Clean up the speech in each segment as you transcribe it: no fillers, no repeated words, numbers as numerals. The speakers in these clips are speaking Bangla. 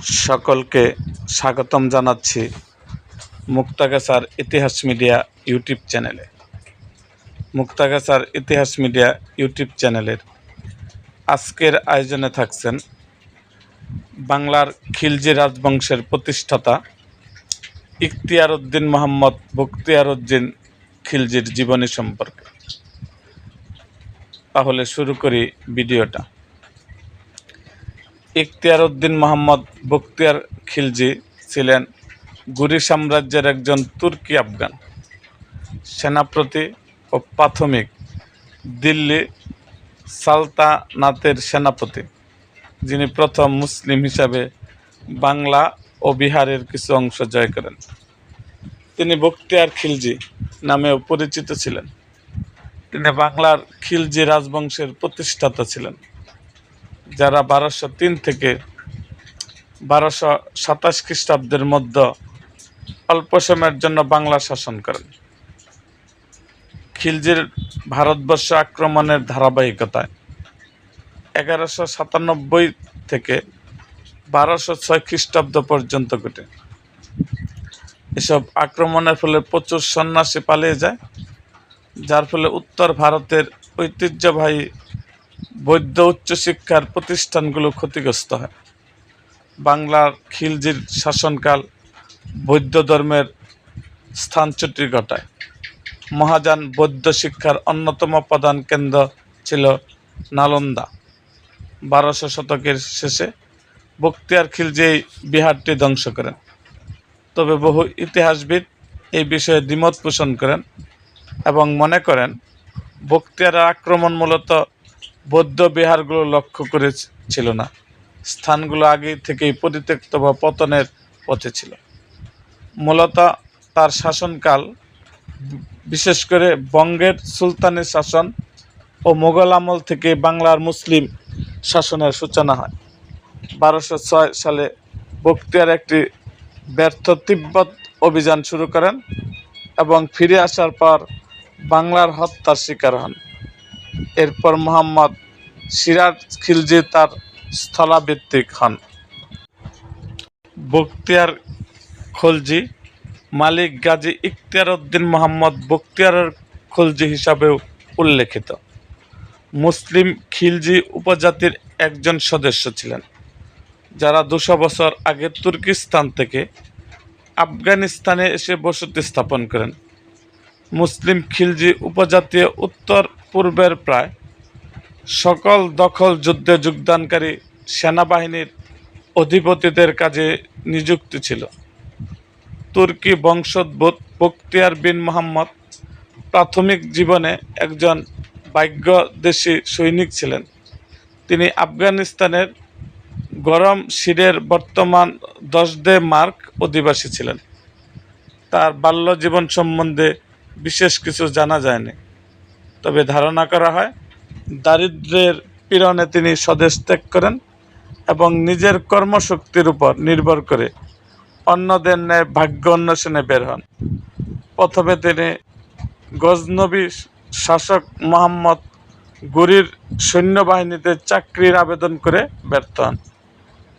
সকলকে স্বাগতম জানাচ্ছি মুক্তাগাছার ইতিহাস মিডিয়া ইউটিউব চ্যানেলে। মুক্তাগাছার ইতিহাস মিডিয়া ইউটিউব চ্যানেলের আজকের আয়োজনে থাকছেন বাংলার খিলজি রাজবংশের প্রতিষ্ঠাতা ইখতিয়ার উদ্দিন মোহাম্মদ বখতিয়ার উদ্দিন খিলজির জীবনী সম্পর্কে। তাহলে শুরু করি ভিডিওটা। ইখতিয়ার উদ্দিন মোহাম্মদ বখতিয়ার খিলজি ছিলেন গুরি সাম্রাজ্যের একজন তুর্কি আফগান সেনাপতি ও প্রাথমিক দিল্লি সালতানাতের সেনাপতি, যিনি প্রথম মুসলিম হিসাবে বাংলা ও বিহারের কিছু অংশ জয় করেন। তিনি বখতিয়ার খিলজি নামেও পরিচিত ছিলেন। তিনি বাংলার খিলজি রাজবংশের প্রতিষ্ঠাতা ছিলেন, যারা 1203 থেকে 1227 খ্রিস্টাব্দের মধ্যে অল্প সময়ের জন্য বাংলা শাসন করেন। খিলজির ভারতবর্ষ আক্রমণের ধারাবাহিকতায় 1197 থেকে 1206 খ্রিস্টাব্দ পর্যন্ত ঘটে। এসব আক্রমণের ফলে প্রচুর সন্ন্যাসী পালিয়ে যায়, যার ফলে উত্তর ভারতের ঐতিহ্যবাহী বৌদ্ধ উচ্চশিক্ষার প্রতিষ্ঠানগুলো ক্ষতিগ্রস্ত হয়। বাংলার খিলজির শাসনকাল বৌদ্ধ ধর্মের স্থানচ্যুতি ঘটায়। মহাযান বৌদ্ধ শিক্ষার অন্যতম প্রধান কেন্দ্র ছিল নালন্দা। 1200 শতকের শেষে বখতিয়ার খিলজি এই বিহারটি ধ্বংস করেন। তবে বহু ইতিহাসবিদ এই বিষয়ে দ্বিমত পোষণ করেন এবং মনে করেন বখতিয়ারের আক্রমণ মূলত বৌদ্ধ বিহারগুলো লক্ষ্য করে ছিল না, স্থানগুলো আগে থেকেই পরিত্যক্ত বা পতনের পথে ছিল। মূলত তার শাসনকাল বিশেষ করে বঙ্গের সুলতানি শাসন ও মোগল আমল থেকে বাংলার মুসলিম শাসনের সূচনা হয়। 1206 সালে বখতিয়ার একটি ব্যর্থ তিব্বত অভিযান শুরু করেন এবং ফিরে আসার পর বাংলার হত্যার শিকার হন। এরপর মোহাম্মদ সিরাজ খিলজি তার স্থলাভিষিক্ত হন। বখতিয়ার খলজি মালিক গাজী ইখতিয়ার উদ্দিন মোহাম্মদ বখতিয়ারের খলজি হিসাবেও উল্লেখিত। মুসলিম খিলজি উপজাতির একজন সদস্য ছিলেন, যারা 200 বছর আগে তুর্কিস্তান থেকে আফগানিস্তানে এসে বসতি স্থাপন করেন। মুসলিম খিলজি উপজাতীয় উত্তর পূর্বের প্রায় সকল দখল যুদ্ধে যোগদানকারী সেনাবাহিনীর অধিপতিদের কাজে নিযুক্ত ছিল। তুর্কি বংশোদ্ভূত বখতিয়ার বিন মোহাম্মদ প্রাথমিক জীবনে একজন বাগ্যদেশী সৈনিক ছিলেন। তিনি আফগানিস্তানের গরম শিরের বর্তমান দশদে মার্ক অধিবাসী ছিলেন। তার বাল্য জীবন সম্বন্ধে বিশেষ কিছু জানা যায়নি, তবে ধারণা করা হয় দারিদ্র্যের পীড়নে তিনি স্বদেশ ত্যাগ করেন এবং নিজের কর্মশক্তির উপর নির্ভর করে অন্যদের ন্যায় ভাগ্য অন্বেষণে বের হন। প্রথমে তিনি গজনবী শাসক মোহাম্মদ গুরির সৈন্যবাহিনীতে চাকরির আবেদন করে ব্যর্থ হন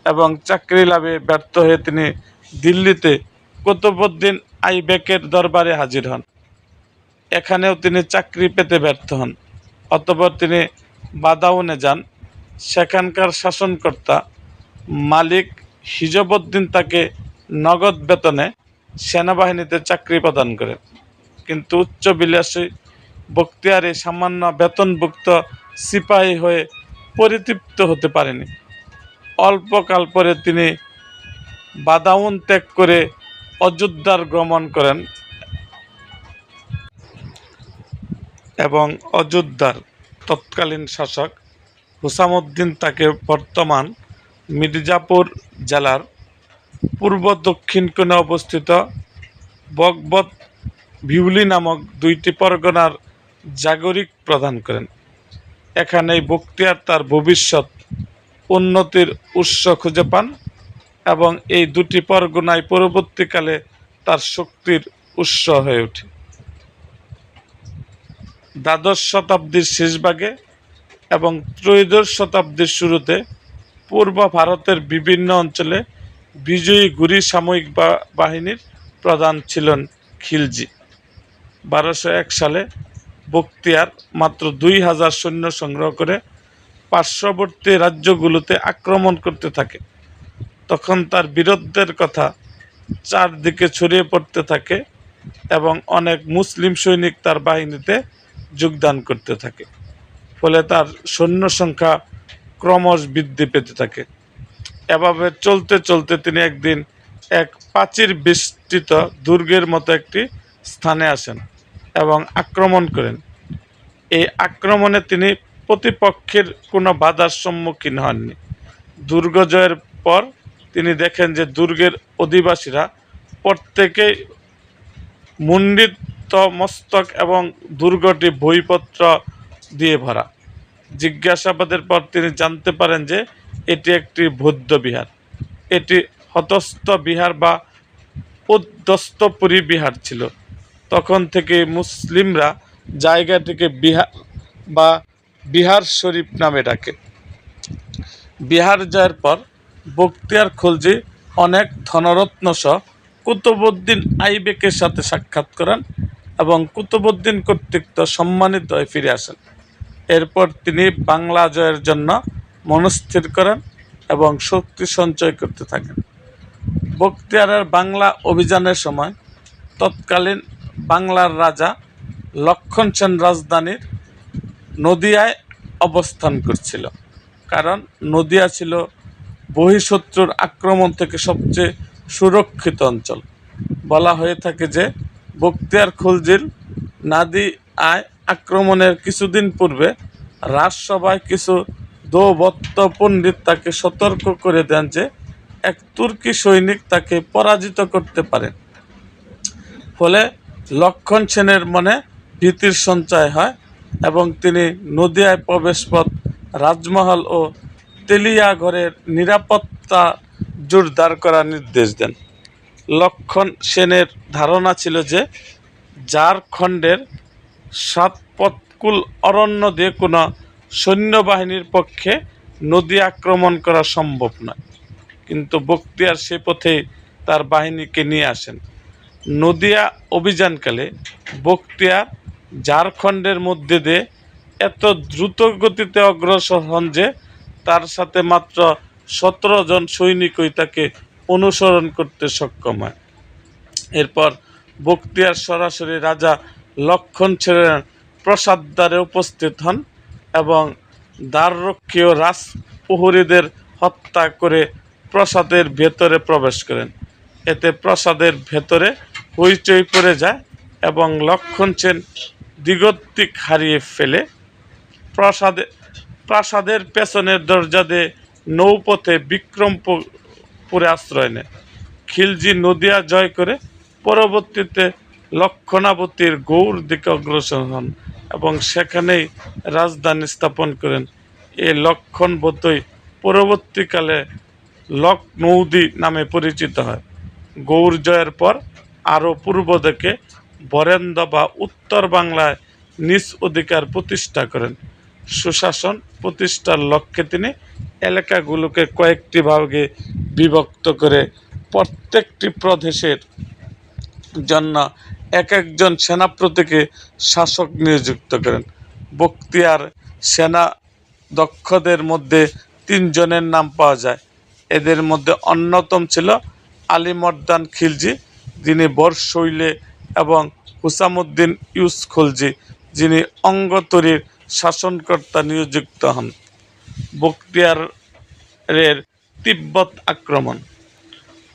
এবং চাকরি লাভে ব্যর্থ হয়ে তিনি দিল্লিতে কুতুবউদ্দিন আইবেকের দরবারে হাজির হন। এখানেও তিনি চাকরি পেতে ব্যর্থ হন। অতঃপর তিনি বাদাউনে যান। সেখানকার শাসনকর্তা মালিক হিজবউদ্দিন তাকে নগদ বেতনে সেনাবাহিনীতে চাকরি প্রদান করেন, কিন্তু উচ্চবিলাসী বখতিয়ার এই সামান্য বেতনভুক্ত সিপাহী হয়ে পরিতৃপ্ত হতে পারেনি। অল্পকাল পরে তিনি বাদাউন ত্যাগ করে অযোধ্যার গমন করেন এবং অযোধ্যার তৎকালীন শাসক হুসামউদ্দিন তাকে বর্তমান মির্জাপুর জেলার পূর্ব দক্ষিণ কোণে অবস্থিত বগবত ভিউলি নামক 2টি পরগনার জাগরিক প্রদান করেন। এখানেই বখতিয়ার তার ভবিষ্যৎ উন্নতির উৎস খুঁজে পান এবং এই 2টি পরগনায় পরবর্তীকালে তার শক্তির উৎস হয়ে ওঠে। দ্বাদশ শতাব্দীর শেষভাগে এবং ত্রয়োদশ শতাব্দীর শুরুতে পূর্ব ভারতের বিভিন্ন অঞ্চলে বিজয়ী ঘুরি সামরিক বাহিনীর প্রধান ছিলেন খিলজি। 1201 সালে বখতিয়ার মাত্র 2000 সৈন্য সংগ্রহ করে পার্শ্ববর্তী রাজ্যগুলোতে আক্রমণ করতে থাকে। তখন তার বীরত্বের কথা চারদিকে ছড়িয়ে পড়তে থাকে এবং অনেক মুসলিম সৈনিক তার বাহিনীতে যোগদান করতে থাকে। ফলে তার সৈন্য সংখ্যা ক্রমশ বৃদ্ধি পেতে থাকে। এভাবে চলতে চলতে তিনি একদিন এক প্রাচীর বেষ্টিত দুর্গের মতো একটি স্থানে আসেন এবং আক্রমণ করেন। এই আক্রমণে তিনি প্রতিপক্ষের কোনো বাধার সম্মুখীন হননি। দুর্গ জয়ের পর তিনি দেখেন যে দুর্গের অধিবাসীরা প্রত্যেকেই মুণ্ডিত মস্তক এবং দুর্গটি বইপত্র দিয়ে ভরা। জিজ্ঞাসাবাদের পর তিনি জানতে পারেন যে এটি একটি বৌদ্ধ বিহার। এটি হতস্থ বিহার বা উদ্দস্তপুরী বিহার ছিল। তখন থেকে মুসলিমরা জায়গাটিকে বিহার বা বিহার শরীফ নামে ডাকে। বিহার জয়ের পর বখতিয়ার খলজি অনেক ধনরত্ন সহ কুতুবউদ্দিন আইবেকের সাথে সাক্ষাৎ করেন এবং কুতুবউদ্দিন কর্তৃক সম্মানিত হয়ে ফিরে আসেন। এরপর তিনি বাংলা জয়ের জন্য মনস্থির করেন এবং শক্তি সঞ্চয় করতে থাকেন। বখতিয়ারের বাংলা অভিযানের সময় তৎকালীন বাংলার রাজা লক্ষণ সেন রাজধানীর নদিয়ায় অবস্থান করছিল, কারণ নদিয়া ছিল বহিঃশত্রুর আক্রমণ থেকে সবচেয়ে সুরক্ষিত অঞ্চল। বলা হয়ে থাকে যে বখতিয়ার খলজির নাদিয়ায় আক্রমণের কিছুদিন পূর্বে রাজসভায় কিছু দৌবত্ত পণ্ডিত তাকে সতর্ক করে দেন যে এক তুর্কি সৈনিক তাকে পরাজিত করতে পারে। ফলে লক্ষণ সেনের মনে ভীতির সঞ্চয় হয় এবং তিনি নদিয়ায় প্রবেশপথ, রাজমহল ও তেলিয়াঘরের নিরাপত্তা জোরদার করার নির্দেশ দেন। লক্ষণ সেনের ধারণা ছিল যে ঝাড়খণ্ডের সাতপথকুল অরণ্য দিয়ে কোনো সৈন্যবাহিনীর পক্ষে নদী আক্রমণ করা সম্ভব নয়, কিন্তু বখতিয়ার সে পথেই তার বাহিনীকে নিয়ে আসেন। নদিয়া অভিযানকালে বখতিয়ার ঝাড়খণ্ডের মধ্যে দিয়ে এত দ্রুত গতিতে অগ্রসর হন যে তার সাথে মাত্র 17 জন সৈনিকই তাকে অনুসরণ করতে সক্ষম হয়। এরপর বখতিয়ার সরাসরি রাজা লক্ষণ সেনের প্রাসাদ দ্বারে উপস্থিত হন এবং দ্বাররক্ষী ও রাজপ্রহরীদের হত্যা করে প্রাসাদের ভেতরে প্রবেশ করেন। এতে প্রাসাদের ভেতরে হইচই পড়ে যায় এবং লক্ষণ সেন দিগদিক হারিয়ে ফেলে প্রাসাদের পেছনের দরজা দিয়ে নৌপথে বিক্রমপুরে আশ্রয় নেয়। খিলজি নদিয়া জয় করে পরবর্তীতে লক্ষণাবতীর গৌড় দিকে অগ্রসর হন এবং সেখানেই রাজধানী স্থাপন করেন। এই লক্ষণবতী পরবর্তীকালে লখনৌদি নামে পরিচিত হয়। গৌড় জয়ের পর আরও পূর্ব দিকে বরেন্দ্র বা উত্তর বাংলায় নিজ অধিকার প্রতিষ্ঠা করেন। সুশাসন প্রতিষ্ঠার লক্ষ্যে তিনি এলাকাগুলোকে কয়েকটি ভাগে বিভক্ত করে প্রত্যেকটি প্রদেশের জন্য এক একজন সেনাপতিকে শাসক নিযুক্ত করেন। বখতিয়ার সেনা দক্ষদের মধ্যে 3 জনের নাম পাওয়া যায়। এদের মধ্যে অন্যতম ছিল আলীবর্দী খিলজি, যিনি বরশৈলে, এবং হুসামুদ্দিন ইউস খলজি, যিনি অঙ্গতরীর শাসনকর্তা নিযুক্ত হন। বখতিয়ারের তিব্বত আক্রমণ।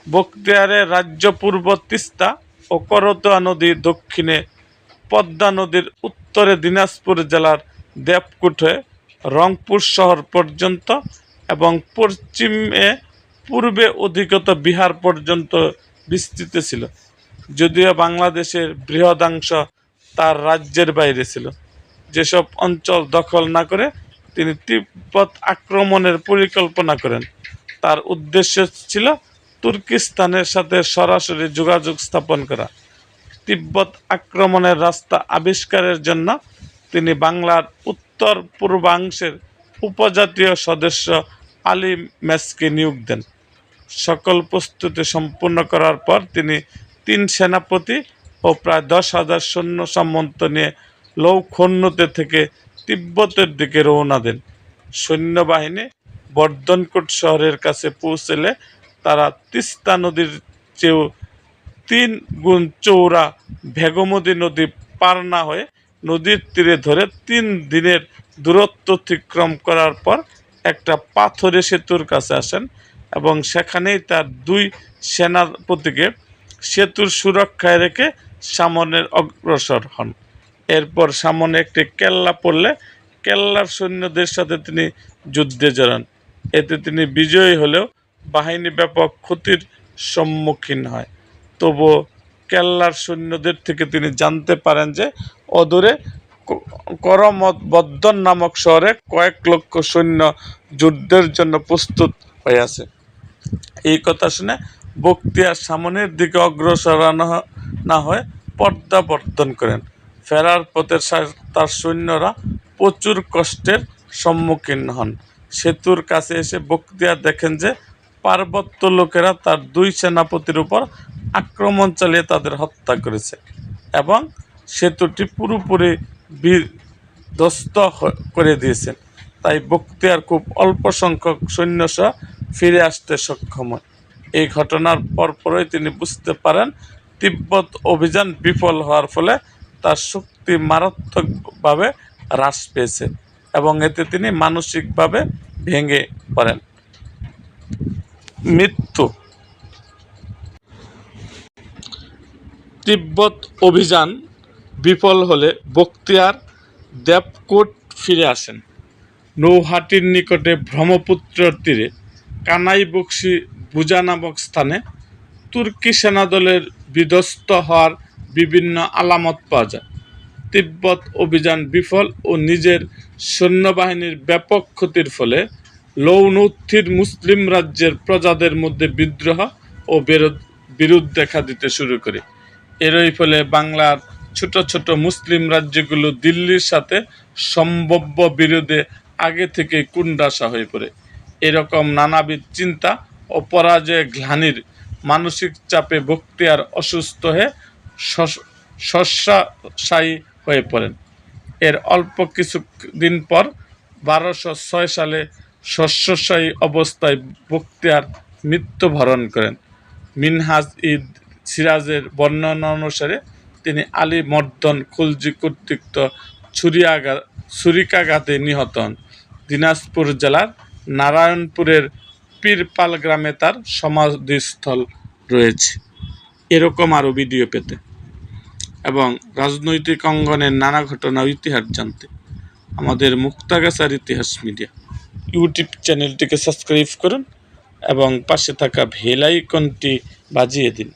বখতিয়ারের রাজ্য পূর্ব তিস্তা ও করতোয়া নদীর দক্ষিণে, পদ্মা নদীর উত্তরে দিনাজপুর জেলার দেবকুট হয়ে রংপুর শহর পর্যন্ত এবং পশ্চিমে পূর্বে অধিকৃত বিহার পর্যন্ত বিস্তৃত ছিল, যদিও বাংলাদেশের বৃহদাংশ তার রাজ্যের বাইরে ছিল। যেসব অঞ্চল দখল না করে তিনি তিব্বত আক্রমণের পরিকল্পনা করেন। তার উদ্দেশ্য ছিল তুর্কিস্তানের সাথে সরাসরি যোগাযোগ স্থাপন করা। তিব্বত আক্রমণের রাস্তা আবিষ্কারের জন্য তিনি বাংলার উত্তর পূর্বাংশের উপজাতীয় সদস্য আলী মেসকে নিয়োগ দেন। সকল প্রস্তুতি সম্পূর্ণ করার পর তিনি 3 সেনাপতি ও প্রায় 10,000 সৈন্য সামন্ত নিয়ে লৌখন্যতে থেকে তিব্বতের দিকে রওনা দেন। সৈন্যবাহিনী বর্ধনকোট শহরের কাছে পৌঁছলে তারা তিস্তা নদীর চেয়েও 3 গুণ চৌড়া ভেগমতী নদী পার না হয়ে নদীর তীরে ধরে 3 দিনের দূরত্ব অতিক্রম করার পর একটা পাথরে সেতুর কাছে আসেন এবং সেখানেই তার 2 সেনাপতিকে সেতুর সুরক্ষায় রেখে সামনে অগ্রসর হন। এরপর সামনে একটি কেল্লা পড়লে কেল্লার সৈন্যদের সাথে তিনি যুদ্ধে জড়ান। এতে তিনি বিজয়ী হলেও বাহিনী ব্যাপক ক্ষতির সম্মুখীন হয়। তবুও কেল্লার সৈন্যদের থেকে তিনি জানতে পারেন যে অদূরে করমবর্ধন নামক শহরে কয়েক লক্ষ সৈন্য যুদ্ধের জন্য প্রস্তুত হয়ে আছে। এই কথা শুনে বখতিয়ার সামনের দিকে অগ্রসর না হয়ে প্রত্যাবর্তন করেন। ফেরার পথে তার সৈন্যরা প্রচুর কষ্টের সম্মুখীন হন। সেতুর কাছে এসে বখতিয়ার দেখেন যে পার্বত্য লোকেরা তার 2 সেনাপতির উপর আক্রমণ চালিয়ে তাদের হত্যা করেছে এবং সেতুটি পুরোপুরি বিধ্বস্ত করে দিয়েছেন। তাই বখতিয়ার খুব অল্প সংখ্যক সৈন্যসহ ফিরে আসতে সক্ষম হয়। এই ঘটনার পরপরই তিনি বুঝতে পারেন তিব্বত অভিযান বিফল হওয়ার ফলে তার শক্তি মারাত্মকভাবে হ্রাস পেয়েছে এবং এতে তিনি মানসিকভাবে ভেঙে পড়েন। মৃত্যু। তিব্বত অভিযান বিফল হলে বখতিয়ার দেবকোট ফিরে আসেন। নৌহাটির নিকটে ব্রহ্মপুত্রের তীরে কানাইবক্সি বুজা নামক স্থানে তুর্কি সেনাদলের বিধ্বস্ত হওয়ার বিভিন্ন আলামত পাওয়া যায়। তিব্বত অভিযান বিফল ও নিজের সৈন্যবাহিনীর ব্যাপক ক্ষতির ফলে লৌনৌথির মুসলিম রাজ্যের প্রজাদের মধ্যে বিদ্রোহ ও বিরোধ দেখা দিতে শুরু করে। এরই ফলে বাংলার ছোট ছোট মুসলিম রাজ্যগুলো দিল্লির সাথে সম্ভাব্য বিরোধে আগে থেকে কুণ্ডাসা হয়ে পড়ে। এরকম নানাবিধ চিন্তা ও পরাজয় গ্লানির মানসিক চাপে বখতিয়ার অসুস্থ হয়ে শয্যাশায়ী হয়ে পড়েন। এর অল্প কিছুদিন পর 1206 সালে শয্যাশায়ী অবস্থায় বখতিয়ার মৃত্যুবরণ করেন। মিনহাজ ইদ সিরাজের বর্ণনা অনুসারে তিনি আলী মর্দন খুলজি কর্তৃক ছুরিকাঘাতে নিহত হন। দিনাজপুর জেলার নারায়ণপুরের পীরপাল গ্রামে তার সমাধিস্থল রয়েছে। এরকম আরও ভিডিও পেতে এবং রাজনৈতিক অঙ্গনের নানা ঘটনা ও ইতিহাস জানতে আমাদের মুক্তাগাছার ইতিহাস মিডিয়া ইউটিউব চ্যানেলটিকে সাবস্ক্রাইব করুন এবং পাশে থাকা বেল আইকনটি বাজিয়ে দিন।